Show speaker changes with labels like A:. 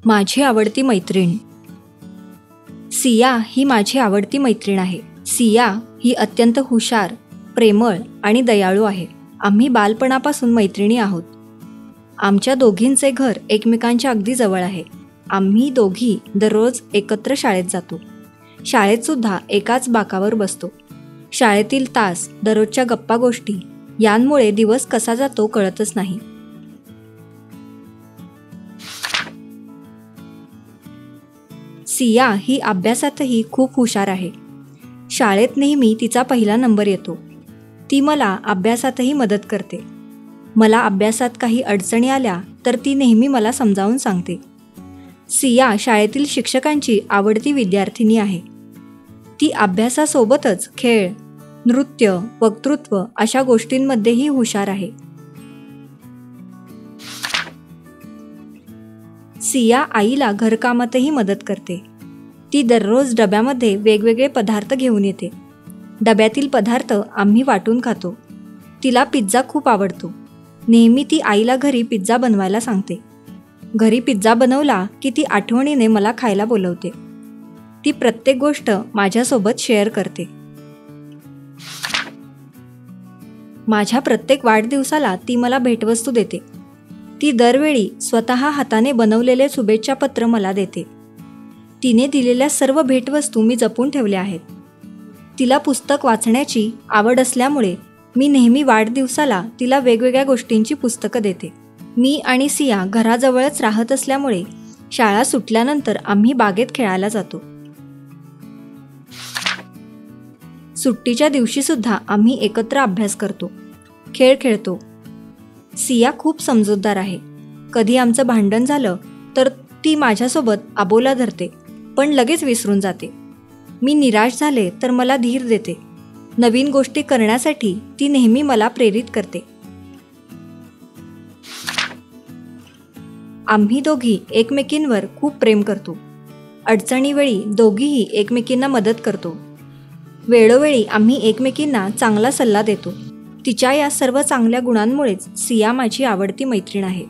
A: माझी आवडती मैत्रीण. सिया ही माझी आवडती मैत्रीण आहे. सिया ही अत्यंत हुशार, प्रेमळ आणि दयाळू आहे. आम्ही बालपणापासून मैत्रिणी आहोत. आमच्या दोघींचे घर एकमेकांच्या अगदी जवळ आहे. आम्ही दोघी दररोज एकत्र शाळेत जातो. शाळेतसुद्धा एकाच बाकावर बसतो. शाळेतील तास, दररोजच्या गप्पा गोष्टी यांमुळे दिवस कसा जातो कळतच नाही. सिया ही अभ्यासातही खूप हुशार आहे. शाळेत नेहमी तिचा पहिला नंबर येतो. ती मला अभ्यासातही मदत करते. मला अभ्यासात काही अडचणी आल्या तर ती नेहमी मला समजावून सांगते. सिया शाळेतील शिक्षकांची आवडती विद्यार्थिनी आहे. ती अभ्यासासोबतच खेळ, नृत्य, वक्तृत्व अशा गोष्टींमध्येही हुशार आहे. सिया आईला घरकामातही मदत करते. ती दररोज डब्यामध्ये वेगवेगळे पदार्थ घेऊन येते. डब्यातील पदार्थ आम्ही वाटून खातो. तिला पिझ्झा खूप आवडतो. नेहमी ती आईला घरी पिझ्झा बनवायला सांगते. घरी पिझ्झा बनवला की ती आठवणीने मला खायला बोलवते. ती प्रत्येक गोष्ट माझ्यासोबत शेअर करते. माझ्या प्रत्येक वाढदिवसाला ती मला भेटवस्तू देते. ती दरवेळी स्वतः हाताने बनवलेले शुभेच्छा पत्र मला देते. तिने दिलेल्या सर्व भेटवस्तू मी जपून ठेवल्या आहेत. तिला पुस्तक वाचण्याची आवड असल्यामुळे मी नेहमी वाढदिवसाला तिला वेगवेगळ्या गोष्टींची पुस्तकं देते. मी आणि सिया घराजवळच राहत असल्यामुळे शाळा सुटल्यानंतर आम्ही बागेत खेळायला जातो. सुट्टीच्या दिवशीसुद्धा आम्ही एकत्र अभ्यास करतो, खेळ खेळतो. सिया खूप समजूतदार आहे. कधी आमचं भांडण झालं तर ती माझ्यासोबत आबोला धरते, पण लगेच विसरून जाते. मी निराश झाले तर मला धीर देते. नवीन गोष्टी करण्यासाठी ती नेहमी मला प्रेरित करते. आम्ही दोघी एकमेकींवर खूप प्रेम करतो. अडचणीवेळी दोघीही एकमेकींना मदत करतो. वेळोवेळी आम्ही एकमेकींना चांगला सल्ला देतो. तिच्या या सर्व चांगल्या गुणांमुळेच सिया माझी आवडती मैत्रीण आहे.